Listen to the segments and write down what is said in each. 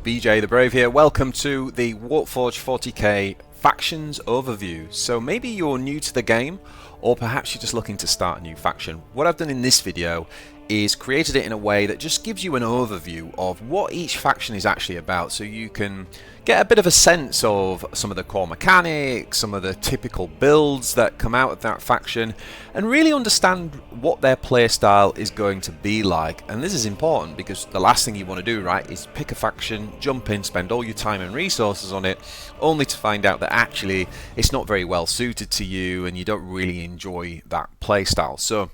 BJ the Brave here. Welcome to the Warpforge 40k factions overview. So maybe you're new to the game, or perhaps you're just looking to start a new faction. What I've done in this video is created it in a way that just gives you an overview of what each faction is actually about, so you can get a bit of a sense of some of the core mechanics, some of the typical builds that come out of that faction, and really understand what their playstyle is going to be like. And this is important because the last thing you want to do, right, is pick a faction, jump in, spend all your time and resources on it, only to find out that actually it's not very well suited to you and you don't really enjoy that playstyle. So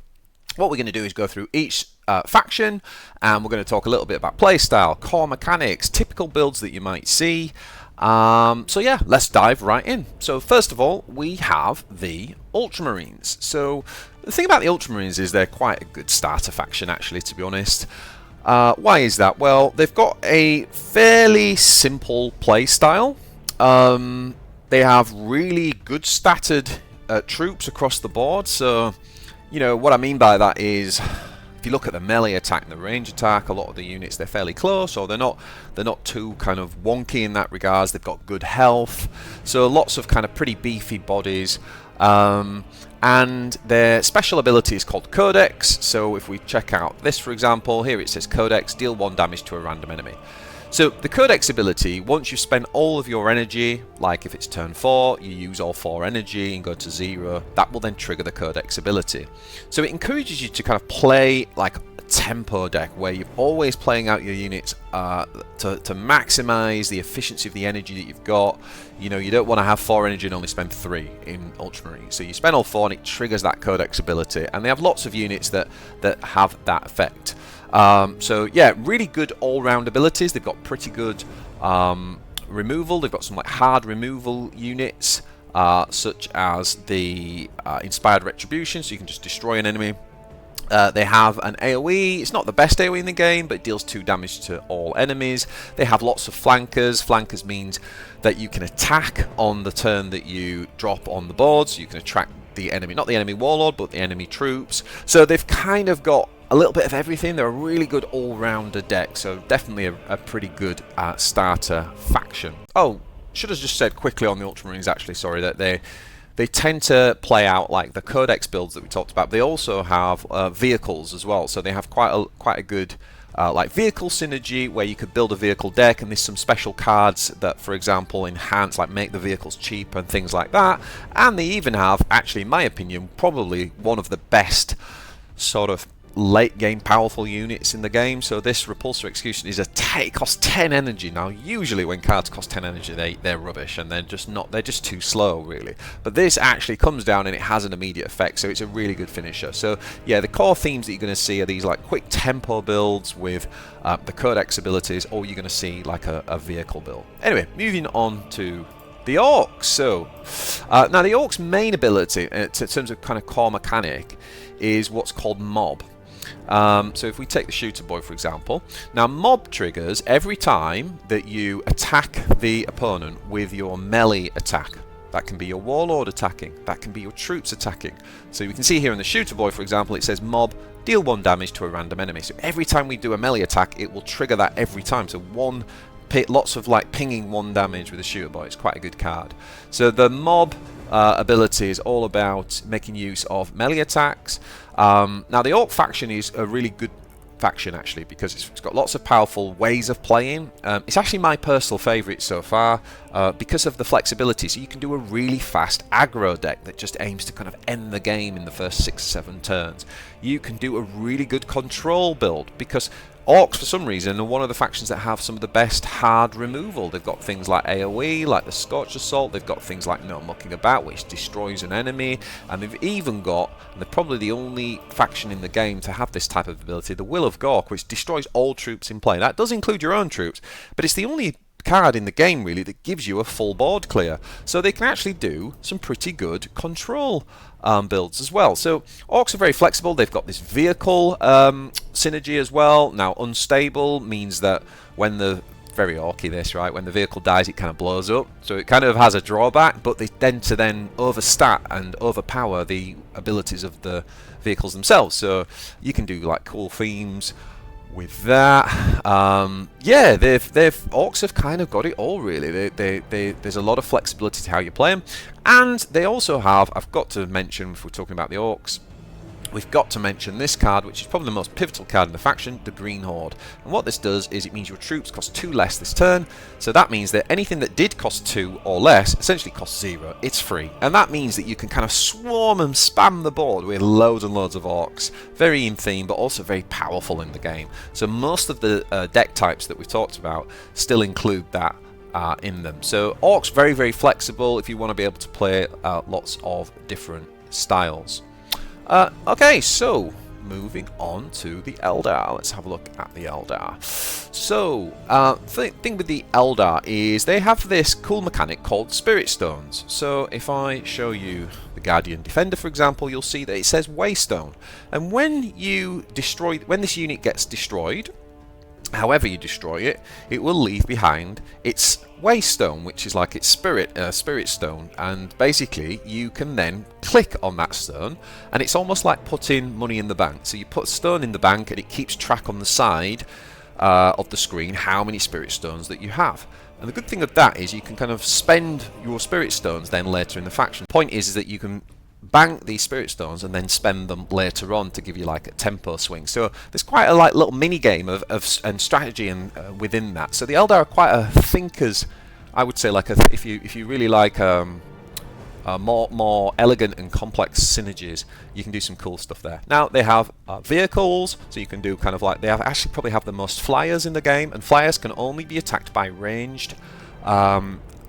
what we're going to do is go through each faction, and we're going to talk a little bit about playstyle, core mechanics, typical builds that you might see. So yeah, let's dive right in. So first of all, we have the Ultramarines. So the thing about the Ultramarines is they're quite a good starter faction, actually, to be honest. Why is that? Well, they've got a fairly simple playstyle. They have really good statted troops across the board. So you know what I mean by that is, if you look at the melee attack and the range attack, a lot of the units, they're fairly close, or they're not too kind of wonky in that regards. They've got good health, so lots of kind of pretty beefy bodies. And their special ability is called Codex. So if we check out this, for example, here it says Codex, deal 1 damage to a random enemy. So the Codex ability, once you spend all of your energy, like if it's turn 4, you use all 4 energy and go to 0, that will then trigger the Codex ability. So it encourages you to kind of play like a tempo deck, where you're always playing out your units to maximize the efficiency of the energy that you've got. You know, you don't want to have 4 energy and only spend 3 in Ultramarines. So you spend all 4 and it triggers that Codex ability, and they have lots of units that have that effect. So yeah, really good all-round abilities. They've got pretty good removal. They've got some like hard removal units, such as the Inspired Retribution, so you can just destroy an enemy. They have an AoE. It's not the best AoE in the game, but it deals 2 damage to all enemies. They have lots of flankers. Flankers means that you can attack on the turn that you drop on the board, so you can attract the enemy, not the enemy warlord, but the enemy troops. So they've kind of got a little bit of everything. They're a really good all-rounder deck, so definitely a pretty good starter faction. Oh, should have just said quickly on the Ultramarines, actually, sorry, that they tend to play out like the Codex builds that we talked about. They also have vehicles as well, so they have quite a good like vehicle synergy, where you could build a vehicle deck, and there's some special cards that, for example, enhance, like make the vehicles cheaper and things like that. And they even have, actually in my opinion, probably one of the best sort of late game powerful units in the game. So this Repulsor Execution is it costs 10 energy. Now usually when cards cost 10 energy, they're rubbish, and they're just too slow, really. But this actually comes down and it has an immediate effect, so it's a really good finisher. So yeah, the core themes that you're going to see are these like quick tempo builds with the Codex abilities, or you're going to see like a vehicle build. Anyway, moving on to the Orkz. So now the Ork's main ability in terms of kind of core mechanic is what's called Mob. So if we take the Shooter Boy, for example, now Mob triggers every time that you attack the opponent with your melee attack. That can be your warlord attacking, that can be your troops attacking. So you can see here in the Shooter Boy, for example, it says Mob, deal 1 damage to a random enemy. So every time we do a melee attack, it will trigger that every time. So lots of like pinging 1 damage with the Shooter Boy. It's quite a good card. So the Mob ability is all about making use of melee attacks. Now the Ork faction is a really good faction, actually, because it's got lots of powerful ways of playing. It's actually my personal favourite so far, because of the flexibility. So you can do a really fast aggro deck that just aims to kind of end the game in the first 6 or 7 turns. You can do a really good control build, because Orks, for some reason, are one of the factions that have some of the best hard removal. They've got things like AoE, like the Scorched Assault. They've got things like No Mucking About, which destroys an enemy. And they've even got, and they're probably the only faction in the game to have this type of ability, the Will of Gork, which destroys all troops in play. That does include your own troops, but it's the only card in the game, really, that gives you a full board clear. So they can actually do some pretty good control builds as well. So Orks are very flexible. They've got this vehicle synergy as well. Now unstable means that when the very orky this, right? When the vehicle dies, it kind of blows up. So it kind of has a drawback, but they tend to then overstat and overpower the abilities of the vehicles themselves. So you can do like cool themes with that, yeah, Orkz have kind of got it all really. There's a lot of flexibility to how you play them, and they also have, I've got to mention, if we're talking about the Orkz, we've got to mention this card, which is probably the most pivotal card in the faction, the Green Horde. And what this does is it means your troops cost 2 less this turn, so that means that anything that did cost 2 or less essentially costs 0. It's free, and that means that you can kind of swarm and spam the board with loads and loads of Orkz. Very in theme, but also very powerful in the game. So most of the deck types that we've talked about still include that in them. So Orkz very, very flexible if you want to be able to play lots of different styles. Okay, so moving on to the Eldar. Let's have a look at the Eldar. So, thing with the Eldar is they have this cool mechanic called Spirit Stones. So, if I show you the Guardian Defender, for example, you'll see that it says Waystone. And when this unit gets destroyed, however you destroy it, it will leave behind its Waystone, which is like its spirit stone, and basically you can then click on that stone, and it's almost like putting money in the bank. So you put a stone in the bank, and it keeps track on the side of the screen how many spirit stones that you have. And the good thing of that is you can kind of spend your spirit stones then later in the faction. The point is that you can bank these spirit stones and then spend them later on to give you like a tempo swing. So there's quite a little mini game of and strategy and within that. So the Eldar are quite a thinkers, I would say. Like if you really like more elegant and complex synergies, you can do some cool stuff there. Now they have vehicles, so you can do kind of like actually probably have the most flyers in the game, and flyers can only be attacked by ranged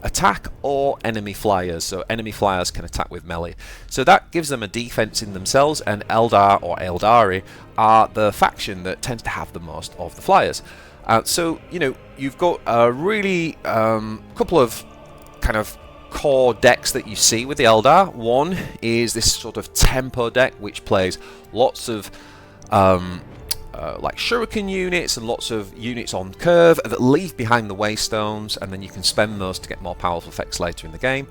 attack or enemy flyers. So enemy flyers can attack with melee, so that gives them a defense in themselves, and Eldar or Aeldari are the faction that tends to have the most of the flyers. So you know, you've got a really couple of kind of core decks that you see with the Eldar. One is this sort of tempo deck, which plays lots of like shuriken units and lots of units on curve that leave behind the waystones, and then you can spend those to get more powerful effects later in the game.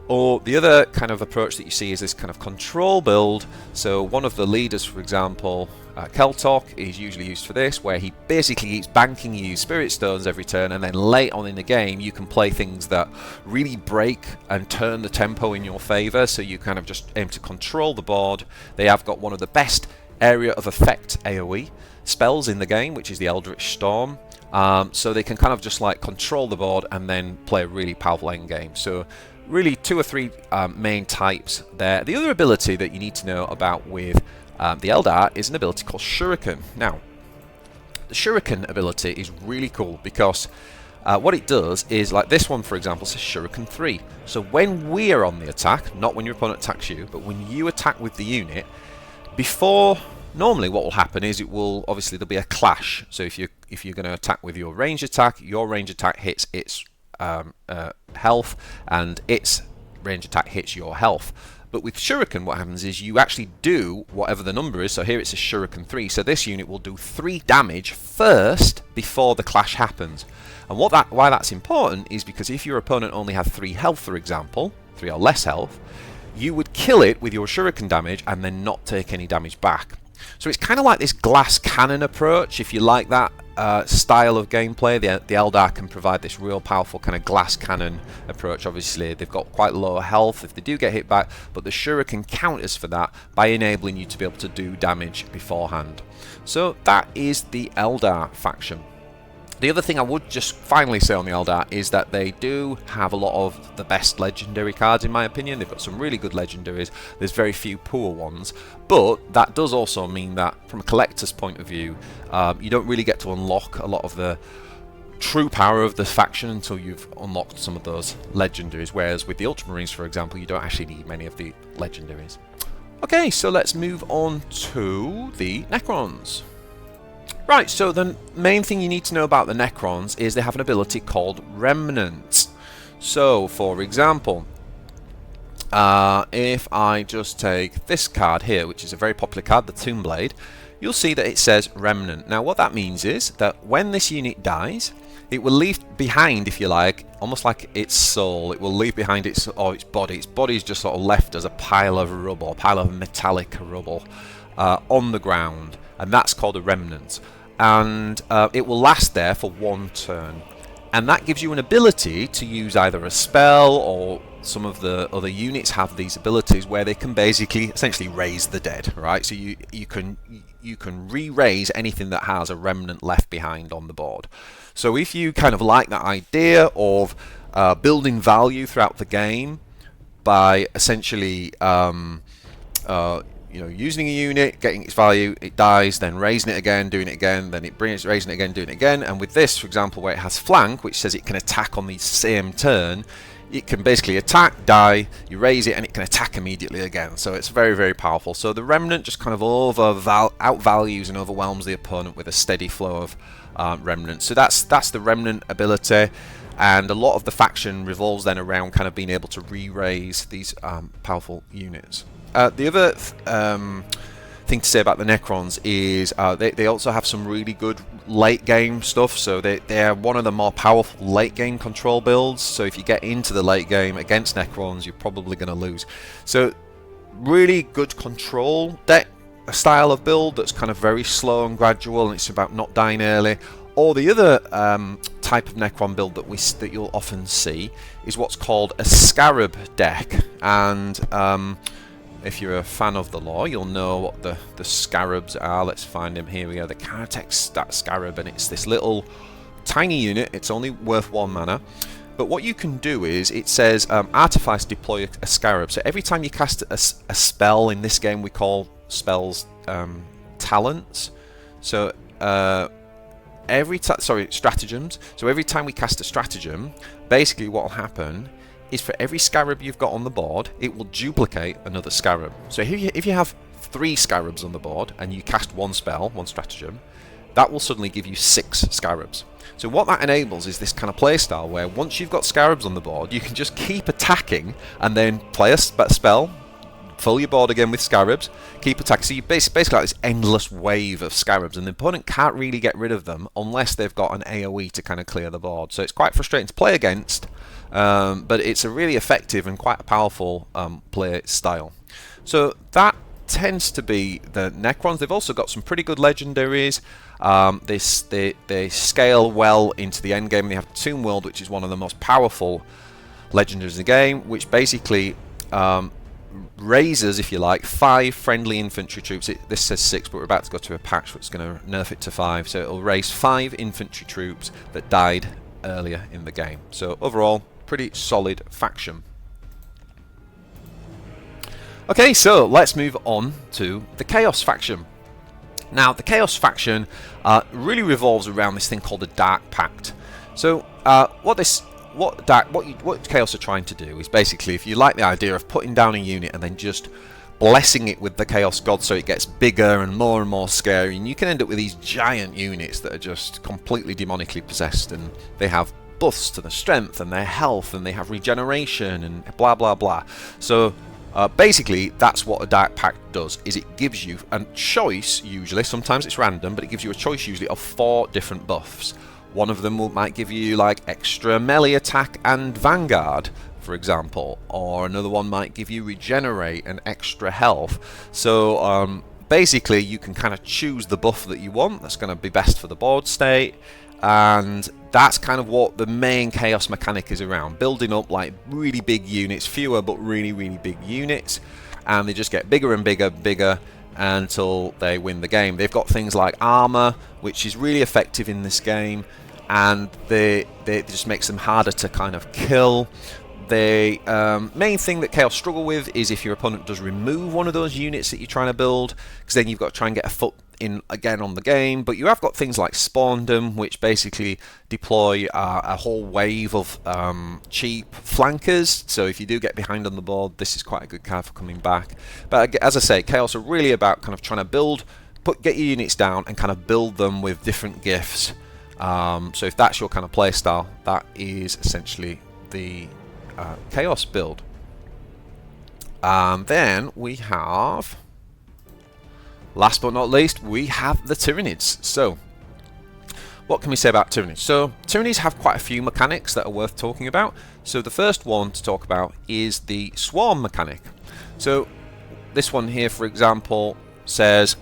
Or the other kind of approach that you see is this kind of control build. So one of the leaders, for example, Keltok, is usually used for this, where he basically keeps banking you spirit stones every turn, and then late on in the game you can play things that really break and turn the tempo in your favor. So you kind of just aim to control the board. They have got one of the best area of effect AoE spells in the game, which is the Eldritch Storm. So they can kind of just like control the board and then play a really powerful end game. So really 2 or 3 main types there. The other ability that you need to know about with the Eldar is an ability called Shuriken. Now, the Shuriken ability is really cool because what it does is, like this one for example, says Shuriken 3. So when we are on the attack, not when your opponent attacks you, but when you attack with the unit, normally what will happen is obviously there'll be a clash. So if you're going to attack with your range attack, your range attack hits its health, and its range attack hits your health. But with Shuriken, what happens is you actually do whatever the number is. So here it's a Shuriken 3. So this unit will do 3 damage first before the clash happens. And why that's important is because if your opponent only had 3 health, for example, 3 or less health, you would kill it with your Shuriken damage and then not take any damage back. So it's kind of like this glass cannon approach. If you like that style of gameplay, the Eldar can provide this real powerful kind of glass cannon approach. Obviously they've got quite low health if they do get hit back, but the Shuriken counters for that by enabling you to be able to do damage beforehand. So that is the Eldar faction. The other thing I would just finally say on the Eldar is that they do have a lot of the best legendary cards, in my opinion. They've got some really good legendaries. There's very few poor ones, but that does also mean that from a collector's point of view, you don't really get to unlock a lot of the true power of the faction until you've unlocked some of those legendaries, whereas with the Ultramarines, for example, you don't actually need many of the legendaries. Okay, so let's move on to the Necrons. Right, so the main thing you need to know about the Necrons is they have an ability called Remnants. So, for example, if I just take this card here, which is a very popular card, the Tombblade, you'll see that it says Remnant. Now, what that means is that when this unit dies, it will leave behind, if you like, almost like its soul. It will leave behind its body. Its body is just sort of left as a pile of rubble, a pile of metallic rubble on the ground. And that's called a remnant. and it will last there for 1 turn. And that gives you an ability to use either a spell, or some of the other units have these abilities where they can basically essentially raise the dead, right? So you can re-raise anything that has a remnant left behind on the board. So if you kind of like that idea of building value throughout the game by essentially using a unit, getting its value, it dies, then raising it again, doing it again, then it brings raising it again, doing it again. And with this, for example, where it has flank, which says it can attack on the same turn, it can basically attack, die, you raise it, and it can attack immediately again. So it's very, very powerful. So the remnant just kind of outvalues and overwhelms the opponent with a steady flow of remnants. So that's the remnant ability. And a lot of the faction revolves then around kind of being able to re-raise these powerful units. The other thing to say about the Necrons is they also have some really good late game stuff. So they are one of the more powerful late game control builds. So if you get into the late game against Necrons, you're probably going to lose. So really good control deck style of build that's kind of very slow and gradual, and it's about not dying early. Or the other type of Necron build that you'll often see is what's called a Scarab deck. And if you're a fan of the lore, you'll know what the Scarabs are. Let's find them. Here we go. The Karatex that Scarab, and it's this little tiny unit. It's only worth 1 mana. But what you can do is, it says Artifice deploy a Scarab. So every time you cast a spell in this game, we call spells talents. So stratagems. So every time we cast a stratagem, basically what will happen is for every Scarab you've got on the board, it will duplicate another Scarab. So if you have 3 Scarabs on the board and you cast 1 spell, 1 stratagem, that will suddenly give you 6 Scarabs. So what that enables is this kind of playstyle where once you've got Scarabs on the board, you can just keep attacking and then play a spell, fill your board again with Scarabs, keep attacking. So you basically like this endless wave of Scarabs, and the opponent can't really get rid of them unless they've got an AoE to kind of clear the board. So it's quite frustrating to play against, but it's a really effective and quite a powerful play style. So that tends to be the Necrons. They've also got some pretty good legendaries. They scale well into the end game. They have Tomb World, which is one of the most powerful legendaries in the game, which basically raises, if you like, 5 friendly infantry troops. This says 6, but we're about to go to a patch which is going to nerf it to 5. So it'll raise 5 infantry troops that died earlier in the game. So overall, pretty solid faction. Okay, so let's move on to the Chaos faction. Now, the Chaos faction really revolves around this thing called the Dark Pact. So what Chaos are trying to do is basically, if you like the idea of putting down a unit and then just blessing it with the Chaos God so it gets bigger and more scary, and you can end up with these giant units that are just completely demonically possessed, and they have buffs to their strength and their health, and they have regeneration and blah blah blah. So basically that's what a Dark Pact does, is it gives you a choice, usually, sometimes it's random, but it gives you a choice usually of 4 different buffs. One of them might give you like extra melee attack and Vanguard, for example, or another one might give you regenerate and extra health. So basically you can kind of choose the buff that you want that's going to be best for the board state, and that's kind of what the main Chaos mechanic is around, building up like really big units, fewer but really big units, and they just get bigger and bigger until they win the game. They've got things like armor, which is really effective in this game, and they just makes them harder to kind of kill. The main thing that Chaos struggle with is if your opponent does remove one of those units that you're trying to build, because then you've got to try and get a foot in again on the game. But you have got things like Spawndom, which basically deploy a whole wave of cheap flankers. So if you do get behind on the board, this is quite a good card for coming back. But as I say, Chaos are really about kind of trying to get your units down and kind of build them with different gifts. So if that's your kind of playstyle, that is essentially the Chaos build. Then we have, last but not least, we have the Tyranids. So what can we say about Tyranids? So Tyranids have quite a few mechanics that are worth talking about. So the first one to talk about is the Swarm mechanic. So this one here, for example, says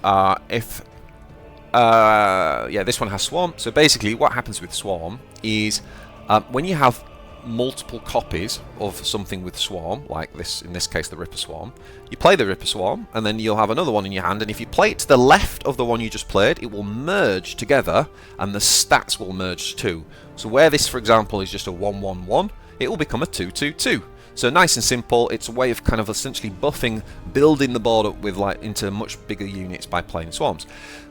if yeah, this one has Swarm. So basically what happens with Swarm is when you have multiple copies of something with Swarm, like this, in this case the Ripper Swarm, you play the Ripper Swarm and then you'll have another one in your hand, and if you play it to the left of the one you just played, it will merge together and the stats will merge too. So where this, for example, is just a 1-1-1, it will become a 2-2-2. So nice and simple. It's a way of kind of essentially buffing, building the board up with into much bigger units by playing Swarms.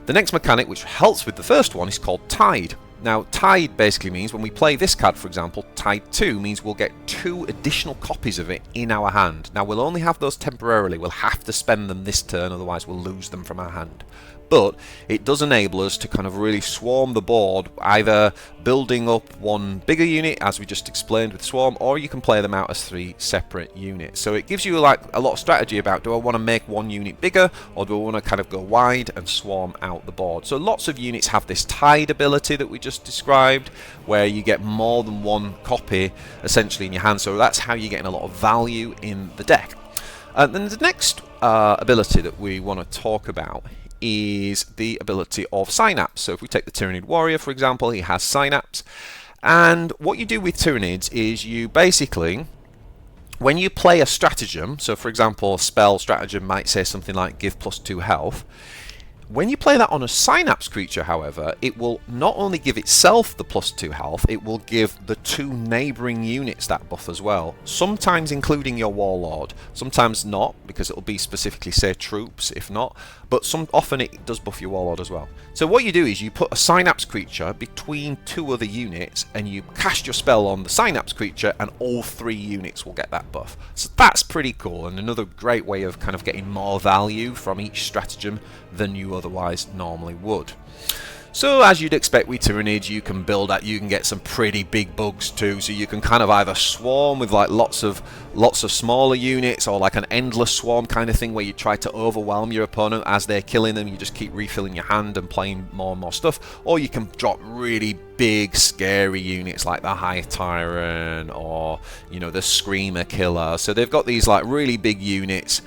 The next mechanic, which helps with the first one, is called Tide. Now, Tide basically means when we play this card, for example, Tide 2 means we'll get 2 additional copies of it in our hand. Now, we'll only have those temporarily. We'll have to spend them this turn, otherwise we'll lose them from our hand. But it does enable us to kind of really swarm the board, either building up one bigger unit, as we just explained with Swarm, or you can play them out as 3 separate units. So it gives you like a lot of strategy about, do I want to make one unit bigger, or do I want to kind of go wide and swarm out the board? So lots of units have this Tide ability that we just described, where you get more than one copy essentially in your hand. So that's how you're getting a lot of value in the deck. Then the next ability that we want to talk about is the ability of Synapse. So if we take the Tyranid Warrior, for example, he has Synapse. And what you do with Tyranids is you basically, when you play a stratagem, so for example, a spell stratagem might say something like give +2 health. When you play that on a Synapse creature, however, it will not only give itself the +2 health, it will give the 2 neighbouring units that buff as well. Sometimes including your Warlord, sometimes not, because it will be specifically, say, troops, if not. But often it does buff your Warlord as well. So what you do is you put a Synapse creature between 2 other units, and you cast your spell on the Synapse creature, and all 3 units will get that buff. So that's pretty cool, and another great way of kind of getting more value from each stratagem than you otherwise normally would. So as you'd expect with Tyranids, you can build at, you can get some pretty big bugs too. So you can kind of either swarm with like lots of smaller units, or like an endless swarm kind of thing where you try to overwhelm your opponent as they're killing them. You just keep refilling your hand and playing more and more stuff. Or you can drop really big scary units like the High Tyrant, or you know, the Screamer Killer. So they've got these like really big units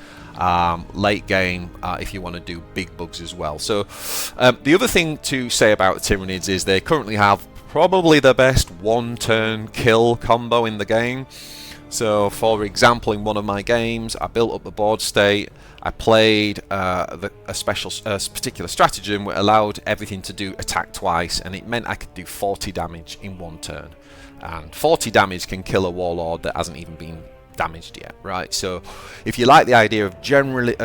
late game if you want to do big bugs as well. So the other thing to say about Tyranids is they currently have probably the best 1-turn kill combo in the game. So for example, in one of my games, I built up the board state, I played a particular stratagem which allowed everything to do attack twice, and it meant I could do 40 damage in 1 turn. And 40 damage can kill a Warlord that hasn't even been damaged yet, right? So if you like the idea of generally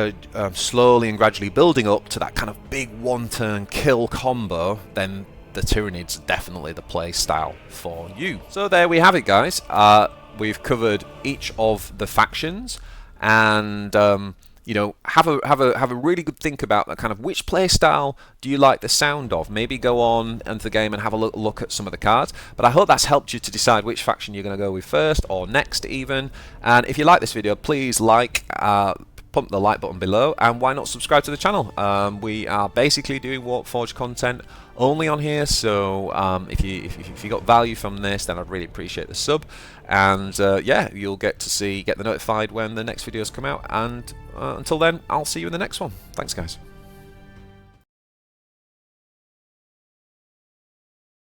slowly and gradually building up to that kind of big 1-turn kill combo, then the Tyranids are definitely the play style for you. So there we have it, guys. We've covered each of the factions, and you know, have a really good think about that, kind of which play style do you like the sound of. Maybe go on into the game and have a look at some of the cards. But I hope that's helped you to decide which faction you're going to go with first, or next even. And if you like this video, please pump the like button below, and why not subscribe to the channel. We are basically doing Warpforge content only on here, so if you got value from this, then I'd really appreciate the sub. And yeah, you'll get notified when the next videos come out. And until then, I'll see you in the next one. Thanks, guys.